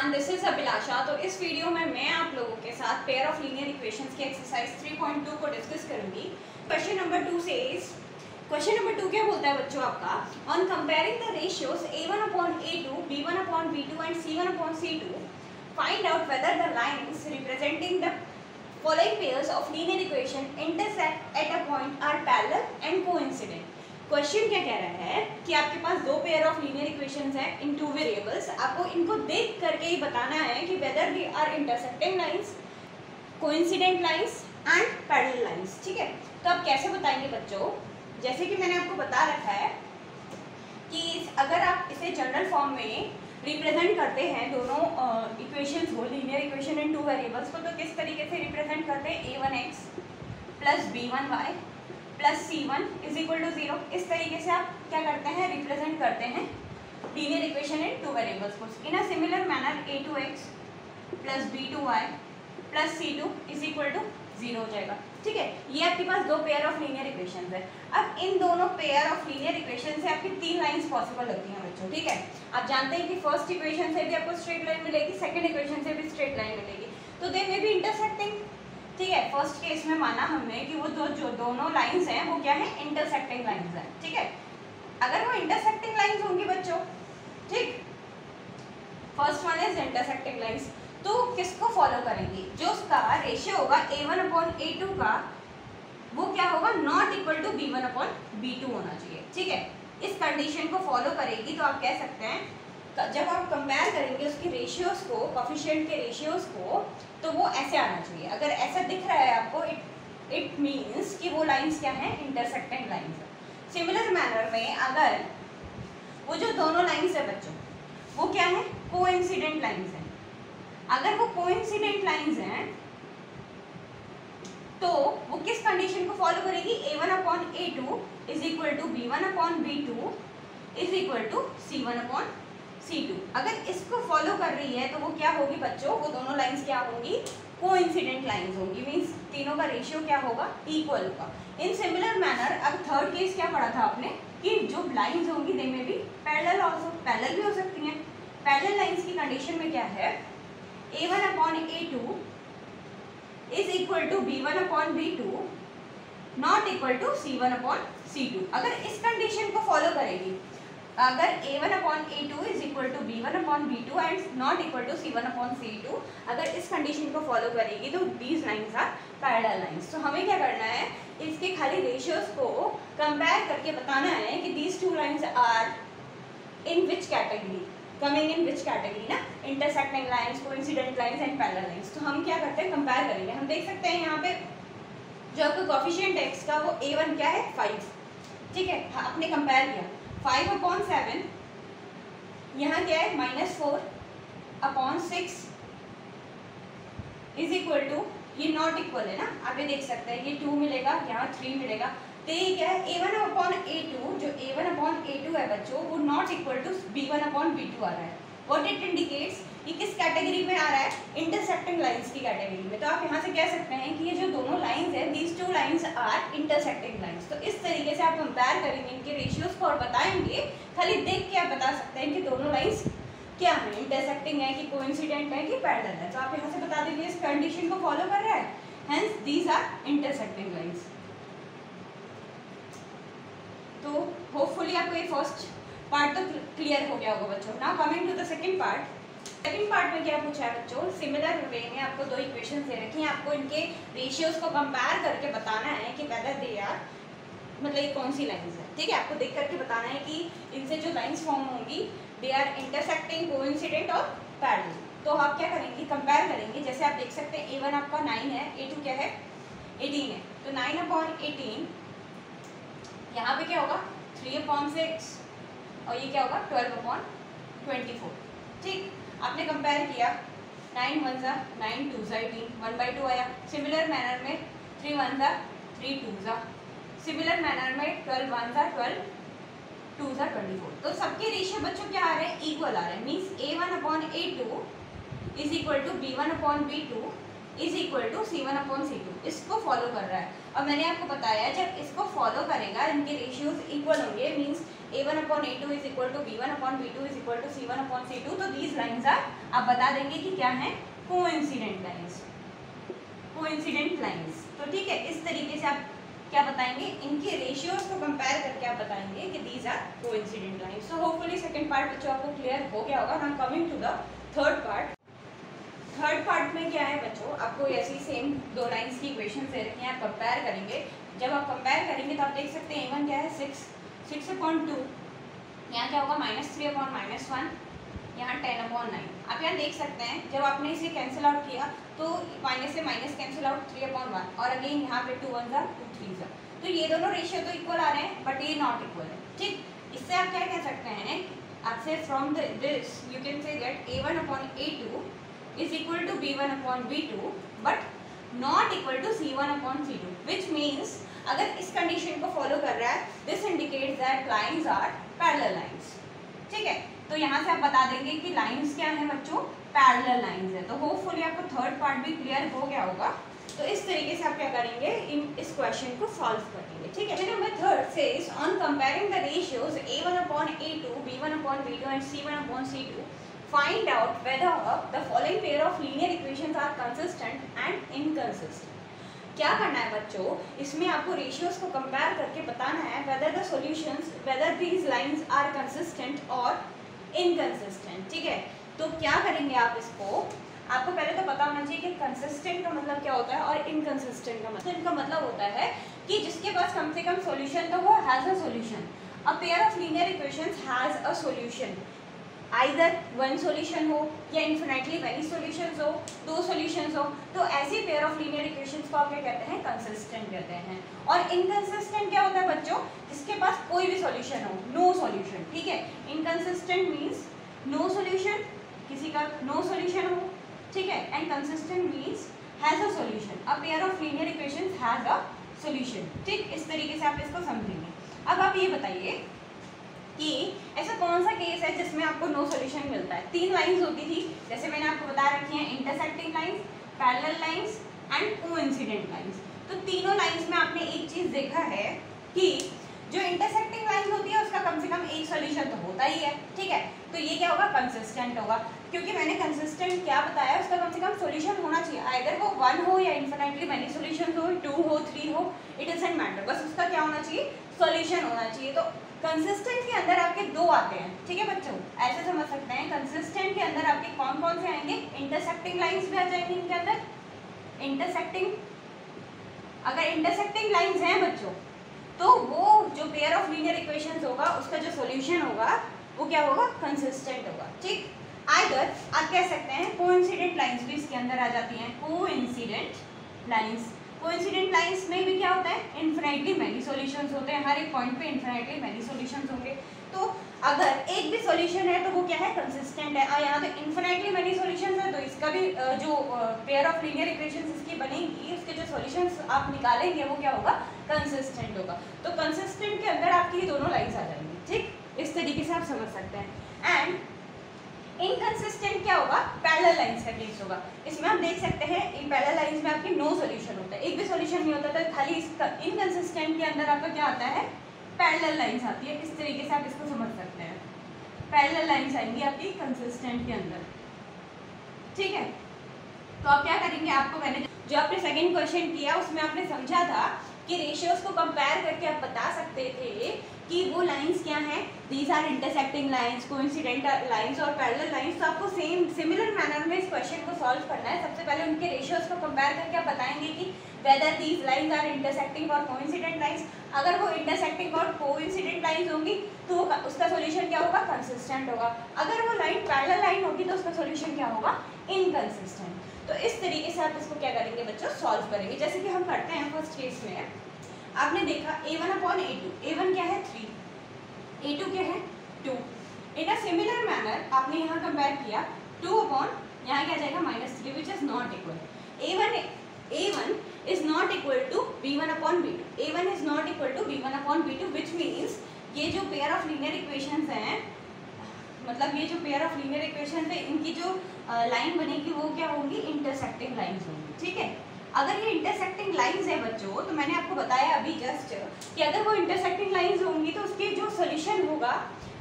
Everyone, this is अभिलाषा। तो इस video में मैं आप लोगों के साथ पेयर ऑफ लीनियर इक्वेशंस की एक्सरसाइज 3.2 को डिस्कस करूंगी। क्वेश्चन नंबर 2 से क्वेश्चन नंबर 2 क्या बोलता है बच्चों आपका, on comparing the ratios a1/a2, b1/b2 and c1/c2 find out whether the lines representing the following pairs of linear equation intersect at a point are parallel and coincident. Question क्या कह रहा है कि आपके पास दो पेयर ऑफ लीनियर इक्वेशंस हैं इन two variables. आपको इनको देख करके ही बताना है कि whether they are intersecting lines, coincident lines and parallel lines. ठीक है, तो आप कैसे बताएंगे बच्चों? जैसे कि मैंने आपको बता रखा है कि अगर आप इसे जनरल फॉर्म में रिप्रेजेंट करते हैं दोनों इक्वेशंस को, linear equation in two variables को, तो किस तरीके से रिप्रेजेंट करते हैं? a1x plus b1y plus c1 is equal to 0। इस तरीके से आप क्या करते हैं? रिप्रेजेंट करते हैं linear equation in two variables को। In a similar manner a2x plus b2y plus c2 is equal to 0 हो जाएगा। ठीक है, ये आपके पास दो पेयर ऑफ लीनियर इक्वेशंस है। अब इन दोनों पेयर ऑफ लीनियर इक्वेशन से आपकी तीन लाइंस पॉसिबल होती हैं बच्चों। ठीक है, आप जानते हैं कि फर्स्ट इक्वेशन से भी आपको स्ट्रेट लाइन मिलेगी, सेकंड इक्वेशन से भी स्ट्रेट लाइन मिलेगी, तो दे मे बी इंटरसेक्टिंग। ठीक है, फर्स्ट केस में माना हमने कि वो जो दोनों लाइंस हैं वो क्या है? इंटरसेक्टिंग लाइंस हैं। ठीक है, अगर वो इंटरसेक्टिंग लाइंस होंगी बच्चों, ठीक, first one is intersecting lines, तो किसको फॉलो करेंगी? जो उसका रेशियो होगा a1/a2 का, वो क्या होगा? नॉट इक्वल टू b1/b2 होना चाहिए। ठीक है, इस कंडीशन को फॉलो करेगी। तो आप कह सकते हैं जब आप कंपेयर करेंगे उसकी रेशियोज को, कोफिशिएंट के रेशियोज को, तो वो ऐसे आना चाहिए। अगर ऐसा दिख रहा है आपको, इट मीन्स कि वो लाइंस क्या है? इंटरसेक्टिंग लाइंस है। सिमिलर मैनर में अगर वो जो दोनों लाइंस है बच्चों, वो क्या है? कोइंसिडेंट लाइंस है। अगर वो कोइंसिडेंट लाइंस हैं तो वो किस कंडीशन को फॉलो करेगी? a1/a2 is equal to b1/b2 is equal to c1/c2। अगर इसको फॉलो कर रही है तो वो क्या होगी बच्चों? वो दोनों लाइंस क्या होंगी? कोइंसिडेंट लाइंस होंगी। मींस तीनों का रेशियो क्या होगा? इक्वल होगा। इन सिमिलर मैनर अब थर्ड केस क्या पढ़ा था आपने कि जो लाइंस होंगी दे में भी पैरेलल आल्सो, पैरेलल भी हो सकती हैं। पैरेलल लाइंस की कंडीशन में क्या है? a1/a2 is equal to b1/b2 not equal to c1/c2। अगर इस कंडीशन को फॉलो करेगी, अगर a1/a2 is equal to b1/b2 and not equal to c1/c2, अगर इस कंडीशन को फॉलो करेगी तो these lines are parallel lines. तो हमें क्या करना है? इसके खाली रेशियोज को कंपेयर करके बताना है कि these two lines are in which category, coming in which category ना, intersecting lines, coincident lines and parallel lines. तो हम क्या करते हैं? कंपेयर करेंगे। हम देख सकते हैं यहाँ पे जो आपका कोफिशिएंट x का वो a1 क्या है? 5। ठीक है, हाँ, आपने कंपेयर किया 5/7, यहाँ क्या है? -4/6 इज इक्वल टू, ये नॉट इक्वल है ना, आप ये देख सकते हैं, ये 2 मिलेगा, यहाँ 3 मिलेगा। तो ये क्या है? a1/a2, जो a1/a2 है बच्चों, वो नॉट इक्वल टू b1/b2 आ रहा है। What it indicates? ये किस कैटेगरी में आ रहा है? इंटरसेक्टिंग लाइंस की कैटेगरी में। तो आप यहाँ से कह सकते हैं कि ये जो दोनों लाइंस है, these two lines are intersecting lines. तो इस तरीके से आप कंपेयर करेंगे इनके रेशियोज को और बताएंगे, खाली देख के आप बता सकते हैं कि दोनों लाइंस क्या है? इंटरसेक्टिंग है कि कोइंसिडेंट है कि पैरेलल है। तो आप यहाँ से बता दीजिए इस कंडीशन को फॉलो कर रहा है, hence these are intersecting lines. तो होपफुली आपको ये फर्स्ट पार्ट तो क्लियर हो गया होगा बच्चों। Now coming to the second part. Second part में क्या पूछा है बच्चों? सिमिलर वे में आपको दो इक्वेशंस दे रखी हैं, आपको इनके रेशियोज को कंपेयर करके बताना है कि वेदर दे आर, मतलब ये कौन सी लाइंस है। ठीक है, आपको देख करके बताना है कि इनसे जो लाइंस फॉर्म होंगी दे आर इंटरसेक्टिंग, कोइंसिडेंट और पैरेलल। तो आप क्या करेंगे? कंपेयर करेंगे। जैसे आप देख सकते हैं a1 आपका 9 है, a2 क्या है? 18 है। तो 9/18 यहाँ पे क्या होगा? 3/6 और ये क्या होगा? 12/24। ठीक, आपने कंपेयर किया, 9 1 जा 9, 2 जा 18, 1/2 आया। सिमिलर मैनर में 3 1 जा 3, 2 जा, सिमिलर मैनर में 12 1 जा 12, 2 जा 24। तो सबके रेशियो बच्चों क्या आ रहे हैं? इक्वल आ रहे हैं। Means a1/a2 is equal to b1/b2 is equal to c1/c2। इसको फॉलो कर रहा है। और मैंने आपको बताया जब इसको फॉलो करेगा, इनके रेशियोज इक्वल होंगे, means A1/A2 is equal to B1/B2 is equal to C1/C2, तो दीज लाइंस आर, आप बता देंगे कि क्या है, कोइंसिडेंट लाइंस, कोइंसिडेंट लाइंस। तो ठीक है, इस तरीके से आप क्या बताएंगे, इनके रेशियोज को कंपेयर करके आप बताएंगे कि these are coincident lines. So hopefully second part बच्चों आपको क्लियर हो गया होगा। Now coming to the third part. Third part में क्या है बच्चों, आपको ऐसी सेम दो लाइंस की इक्वेशन दे रखी हैं, आप कंपेयर करेंगे। जब आप कंपेयर करेंगे तो आप देख सकते हैं A1 क्या है 6/2, यहाँ क्या होगा -3/-1, यहाँ 10/9। आप यहाँ देख सकते हैं जब आपने इसे कैंसिल आउट किया तो माइनस से माइनस कैंसिल आउट 3/1, और अगेन यहाँ पे 2 1 2 3 सा, तो ये दोनों रेशियो तो इक्वल आ रहे हैं बट ये नॉट इक्वल है। ठीक, इससे आप क्या कह सकते हैं, आपसे from this you can say that A1/A2 is equal to B1/B2 but not equal to C1/C2, which means अगर इस कंडीशन को फॉलो कर रहा है, this indicates that lines are parallel lines। ठीक है, तो यहाँ से आप बता देंगे कि लाइंस क्या है बच्चों, पैरेलल लाइंस है। तो होपफुली आपको थर्ड पार्ट भी क्लियर हो गया होगा। तो इस तरीके से आप क्या करेंगे, इस क्वेश्चन को सॉल्व करेंगे। ठीक है, number third says on comparing the ratios A1/A2, B1/B2 and C1/C2, find out whether the following pair of linear equations are consistent and inconsistent। क्या करना है बच्चों, इसमें आपको रेशियोज को कंपेयर करके बताना है whether the solutions, whether these lines are consistent और inconsistent। ठीक है, तो क्या करेंगे आप इसको, आपको पहले तो पता होना चाहिए कि कंसिस्टेंट का मतलब क्या होता है और इनकंसिस्टेंट का मतलब होता है कि जिसके पास कम से कम सॉल्यूशन तो वो has a solution. A pair of linear equations has a solution, either one solution हो या इन्फिनिटली मेनी सॉल्यूशंस हो, दो सॉल्यूशंस हो, तो ऐसी पेयर ऑफ लीनियर इक्वेशंस को आप क्या कहते हैं, कंसिस्टेंट कहते हैं। और इनकंसिस्टेंट क्या होता है बच्चों, जिसके पास कोई भी सॉल्यूशन हो, नो सॉल्यूशन। ठीक है, इनकंसिस्टेंट मीन्स नो सॉल्यूशन, किसी का नो सॉल्यूशन हो। ठीक है, and consistent means has a solution, a pair of linear equations has a solution. ठीक, इस तरीके से आप इसको समझेंगे। अब आप ये बताइए कि ऐसा कौन सा केस है जिसमें आपको नो सॉल्यूशन मिलता है। तीन लाइंस होती थी, जैसे मैंने आपको बता रखी हैं, intersecting lines, parallel lines and coincident lines. तो तीनों लाइंस में आपने एक चीज देखा है कि जो इंटरसेक्टिंग लाइन होती है उसका कम से कम एक सॉल्यूशन तो होता ही है। ठीक है, तो ये क्या होगा, कंसिस्टेंट होगा, क्योंकि मैंने कंसिस्टेंट क्या बताया, उसका कम से कम सॉल्यूशन होना चाहिए, आइदर वो 1 हो या इन्फिनिटली मेनी सॉल्यूशंस हो, 2 हो 3 हो, इट डजंट मैटर, बस उसका क्या होना चाहिए, सॉल्यूशन होना चाहिए। तो कंसिस्टेंट के अंदर आपके दो आते हैं। ठीक है बच्चों, ऐसे समझ सकते हैं, कंसिस्टेंट के अंदर आपके कौन कौन से आएंगे, इंटरसेक्टिंग लाइंस भी आ जाएंगी इनके अंदर। इंटरसेक्टिंग, अगर इंटरसेक्टिंग लाइंस हैं बच्चों तो वो जो पेयर ऑफ लीनियर इक्वेशंस होगा उसका जो सॉल्यूशन होगा वो क्या होगा, कंसिस्टेंट होगा। ठीक, आइदर आप कह सकते हैं कोइंसिडेंट लाइंस भी इसके अंदर आ जाती हैं, कोइंसिडेंट लाइंस। कोइंसिडेंट लाइंस में भी क्या होता है, इन्फिनिटली मेनी सॉल्यूशंस होते हैं, हर एक पॉइंट पे इन्फिनिटली मेनी सॉल्यूशंस होंगे। तो अगर एक भी सॉल्यूशन है तो वो क्या है, कंसिस्टेंट है। और यहाँ पे इन्फिनिटली मेनी सॉल्यूशंस है तो इसका भी जो पेयर ऑफ लीनियर इक्वेशंस इसकी बनेगी, उसके जो सॉल्यूशंस आप निकालेंगे वो क्या होगा, कंसिस्टेंट होगा। तो कंसिस्टेंट के अंदर आपकी ये दोनों लाइंस आ जाएंगी। ठीक, इस तरीके से आप समझ सकते हैं। एंड इनकंसिस्टेंट क्या होगा, पैरेलल लाइंस का केस होगा। इसमें हम देख सकते हैं इन पैरेलल लाइंस में आपकी नो सॉल्यूशन होता है, एक भी सॉल्यूशन नहीं होता था, खाली इसका इनकंसिस्टेंट के अंदर आपका क्या आता है, पैरेलल लाइंस आती है। इस तरीके से आप इसको समझ सकते हैं, पैरेलल लाइंस आएंगी आपकी कंसिस्टेंट के अंदर। ठीक है, तो आप क्या करेंगे, आपको मैंने जो आपने सेकंड क्वेश्चन किया उसमें आपने समझा था कि रेशियोज को कंपेयर करके आप बता सकते थे कि वो लाइंस क्या हैं, these are intersecting lines, coincident lines और पैरेलल लाइंस। तो आपको सिमिलर मैनर में इस क्वेश्चन को सॉल्व करना है। सबसे पहले उनके रेशियोज को कंपेयर करके आप बताएंगे कि whether these lines are intersecting और कोइंसिडेंट लाइंस। अगर वो इंटरसेक्टिंग और कोइंसिडेंट लाइंस होंगी तो उसका सॉल्यूशन क्या होगा, कंसिस्टेंट होगा। अगर वो लाइन पैरेलल लाइन होगी तो उसका सॉल्यूशन क्या होगा, इनकंसिस्टेंट। तो इस तरीके से आप इसको क्या करेंगे बच्चों, सॉल्व करेंगे। जैसे कि हम करते हैं फर्स्ट केस में, आपने देखा A1/A2, A1 क्या है 3, A2 क्या है 2। इन अ सिमिलर मैनर आपने यहाँ कंपेयर किया 2 अपॉन यहाँ क्या जाएगा -3 which is not equal. A1 is not equal to B1/B2, A1 is not equal to B1/B2 which means ये जो पेयर ऑफ लीनियर इक्वेशंस हैं, मतलब ये जो पेयर ऑफ लीनियर इक्वेशंस है इनकी जो लाइन बनेगी वो क्या होंगी, इंटरसेक्टिंग लाइंस होंगी। ठीक है, अगर ये इंटरसेक्टिंग लाइंस है बच्चों, तो मैंने आपको बताया अभी जस्ट कि अगर वो इंटरसेक्टिंग लाइंस होंगी तो उसके जो सोल्यूशन होगा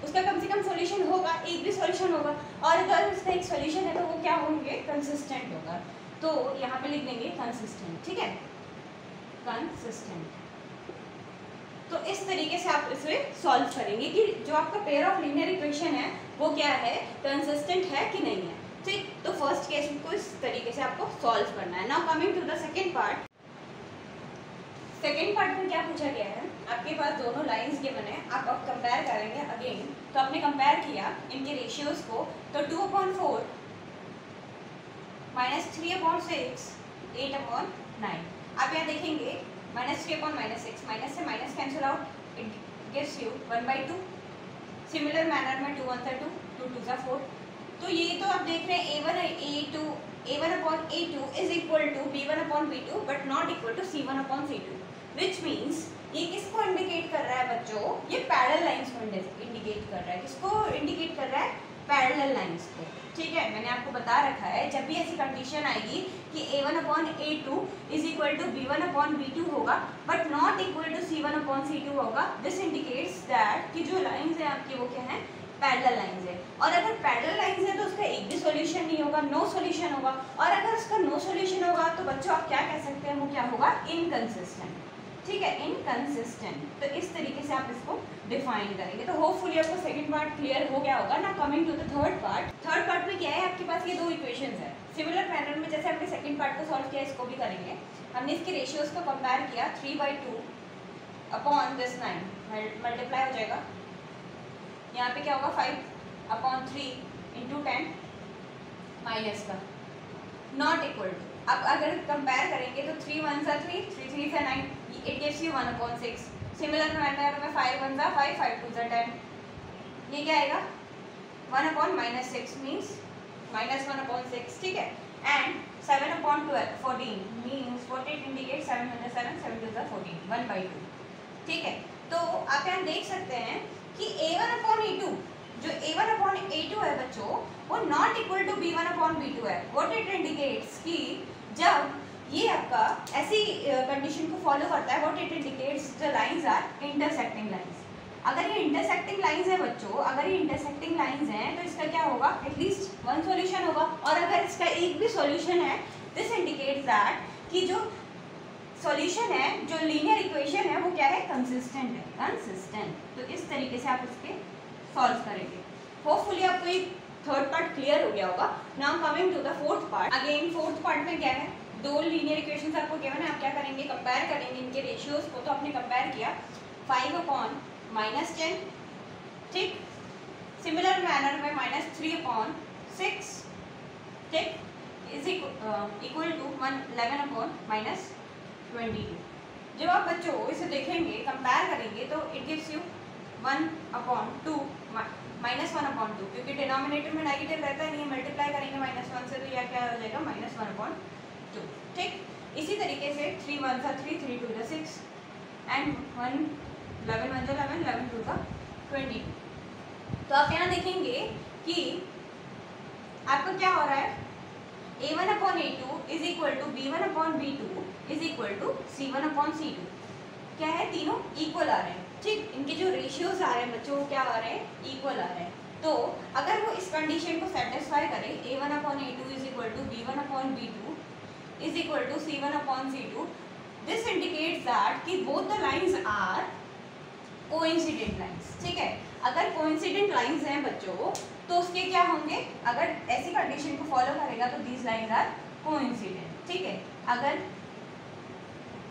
उसका कम से कम सोल्यूशन होगा, एक भी सोल्यूशन होगा, और अगर उसका एक सोल्यूशन है तो वो क्या होंगे, कंसिस्टेंट होगा। तो यहाँ पे लिख देंगे कंसिस्टेंट, ठीक है, कंसिस्टेंट। तो इस तरीके से आप इसे सॉल्व करेंगे कि जो आपका पेयर ऑफ लीनियर इक्वेशन है वो क्या है, कंसिस्टेंट है कि नहीं है, ठीक। तो फर्स्ट केस को इस तरीके से आपको सॉल्व करना है। Now coming to the second part. Second part में क्या पूछा गया है, आपके पास दोनों लाइंस गिवन है, आप अब कंपेयर करेंगे अगेन। तो आपने कंपेयर किया इनके रेशियोज को, तो 2/4 -3/6 8/9। आप यहाँ देखेंगे -3/6 माइनस से minus cancel out, it gives you 1/2। Similar manner में 2 1 2 2 2 4। तो ये तो आप देख रहे हैं A1/A2 is equal to B1/B2 but not equal to C1/C2, which means ये किसको इंडिकेट कर रहा है बच्चों, ये पैरेलल लाइंस को इंडिकेट कर रहा है। किसको इंडिकेट कर रहा है, पैरेलल लाइंस को, ठीक है। मैंने आपको बता रखा है जब भी ऐसी कंडीशन आएगी कि A1/A2 is equal to B1/B2 होगा but not equal to C1/C2 होगा, दिस इंडिकेट्स दैट कि जो लाइंस है आपकी वो क्या है, पैरेलल लाइंस है। और अगर पैरेलल लाइंस है तो उसका एक भी सॉल्यूशन नहीं होगा, नो सॉल्यूशन होगा। और अगर उसका नो सॉल्यूशन होगा तो बच्चों आप क्या कह सकते हैं, वो क्या होगा, इनकंसिस्टेंट, ठीक है, इनकंसिस्टेंट। तो इस तरीके से आप इसको डिफाइन करेंगे। तो होपफुली आपको सेकंड पार्ट क्लियर हो गया होगा ना। Coming to the third part. Third part में क्या है, आपके पास ये दो इक्वेशंस है। सिमिलर मैनर में जैसे हमने सेकंड पार्ट को सॉल्व किया, इसको भी करेंगे। हमने इसके रेशियोज को कंपेयर किया, 3/2 अपॉन दिस 9 मल्टीप्लाई हो जाएगा। यहाँ पे क्या होगा, 5/3 इंटू 10 माइनस का नॉट इक्वल टू। अब अगर कंपेयर करेंगे तो 3 1 3 3 3 9, it gives you 1/6। Similar manner में 5 1 5 5 2 10, ये क्या आएगा 1/-6 मीन्स -1/6, ठीक है। एंड 7/14 मीन्स 48 इंडिकेट 7 7 7 2 14 1/2, ठीक है। तो आप यहाँ देख सकते हैं कि A1/A2 जो A1/A2 है बच्चों, वो नॉट इक्वल टू B1/B2 है। व्हाट इट इंडिकेट्स कि जब ये आपका ऐसी कंडीशन को फॉलो करता है, what it indicates the lines are intersecting lines. अगर ये इंटरसेक्टिंग लाइंस है बच्चों, अगर ये इंटरसेक्टिंग लाइंस हैं तो इसका क्या होगा, एटलीस्ट वन सॉल्यूशन होगा। और अगर इसका एक भी सॉल्यूशन है, दिस इंडिकेट्स दैट कि जो सॉल्यूशन है, जो लीनियर इक्वेशन है, वो क्या है, कंसिस्टेंट है, कंसिस्टेंट। तो इस तरीके से आप इसके सॉल्व करेंगे। होपफुली आपको ये थर्ड पार्ट क्लियर हो गया होगा। Now coming to the fourth part. Again fourth part में क्या है, दो लीनियर इक्वेशंस आपको गिवन है, आप क्या करेंगे, कंपेयर करेंगे इनके रेशियोज को। तो आपने कंपेयर किया 5/-10, ठीक। सिमिलर मैनर में -3/6, ठीक, इज इक्वल टू 11/-22। जब आप बच्चों इसे देखेंगे, कंपेयर करेंगे तो इट गिव्स यू 1/2 -1/2, क्योंकि डिनोमिनेटर में नेगेटिव रहता है, नहीं मल्टीप्लाई करेंगे -1 से, तो यह क्या हो जाएगा, -1/2, ठीक। इसी तरीके से 3 1 3 3 2 6 एंड 11 1 11 11 2 22। तो आप यहाँ देखेंगे कि आपका क्या हो रहा है, A1/A2 is equal to B1/B2 is equal to C1/C2। क्या है, तीनों इक्वल आ रहे हैं, ठीक। इनके जो रेशियोज आ रहे हैं बच्चों, वो क्या आ रहे हैं, इक्वल आ रहे हैं। तो अगर वो इस कंडीशन को सेटिस्फाई करे, A1/A2 is equal to B1/B2 is equal to C1/C2, this indicates that कि both the lines are coincident lines, ठीक है। अगर कोइंसिडेंट लाइंस हैं बच्चों तो उसके क्या होंगे, अगर ऐसी कंडीशन को फॉलो करेगा तो दीज लाइंस आर कोइंसिडेंट, ठीक है।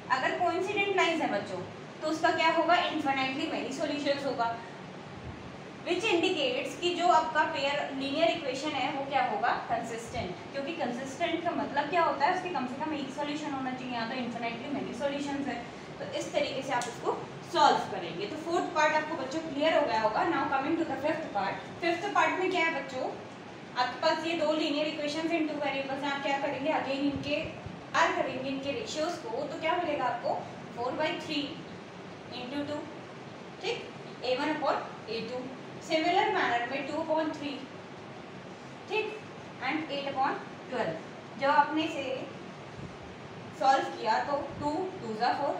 अगर कोइंसिडेंट लाइंस है बच्चों तो उसका क्या होगा, इन्फिनिटली मेनी सॉल्यूशंस होगा, विच इंडिकेट्स कि जो आपका पेयर लीनियर इक्वेशन है वो क्या होगा, कंसिस्टेंट। क्योंकि कंसिस्टेंट का मतलब क्या होता है, उसके कम से कम एक सॉल्यूशन होना चाहिए, यहाँ तो इन्फिनिटली मेनी सॉल्यूशंस है। तो इस तरीके से आप इसको सॉल्व करेंगे। तो फोर्थ पार्ट आपको बच्चों क्लियर हो गया होगा। Now coming to the fifth part. Fifth part में क्या है बच्चों, आपके पास ये दो linear equations in two variables हैं। आप क्या करेंगे, अगेन इनके आर करेंगे इनके रेशियोज को। तो क्या मिलेगा आपको, 4/3 इंटू 2, ठीक, A1/A2। सिमिलर मैनर में 2/3, ठीक, एंड 8/12। जब आपने इसे सॉल्व किया तो 2 2 ज़ा 4,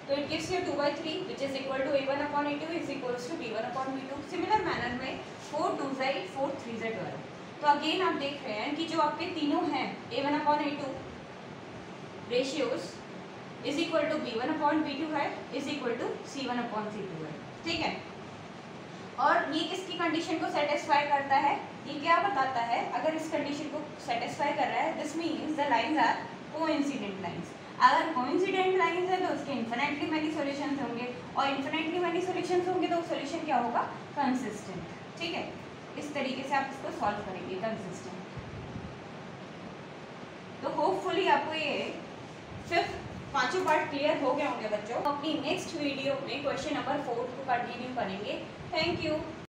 तो it gives you 2/3 which is equal to a1 upon a2 is equals to b1 upon b2। Similar manner में 4 2 ज़ा 8 4 3 ज़ा 12। तो अगेन आप देख रहे हैं कि जो आपके तीनों हैं a1 upon a2 ratios is equal to b1 upon b2 है, is equal to c1 upon c2 है। ठीक है, और ये किसकी कंडीशन को सेटिस्फाई करता है? ये क्या बताता है? अगर इस कंडीशन को सेटिस्फाई कर रहा है, this means the lines are coincident lines. अगर कोइंसिडेंट लाइंस है तो उसके इन्फिनिटली मैनी सॉल्यूशंस होंगे, और इन्फिनिटली मैनी सॉल्यूशंस होंगे तो सॉल्यूशन क्या होगा? कंसिस्टेंट। ठीक है, इस तरीके से आप इसको सॉल्व करेंगे कंसिस्टेंट। तो होपफुली आपको ये फिफ्थ पांचों पार्ट क्लियर हो गए होंगे बच्चों। अपनी नेक्स्ट वीडियो में क्वेश्चन नंबर 4 को कंटिन्यू करेंगे। Thank you.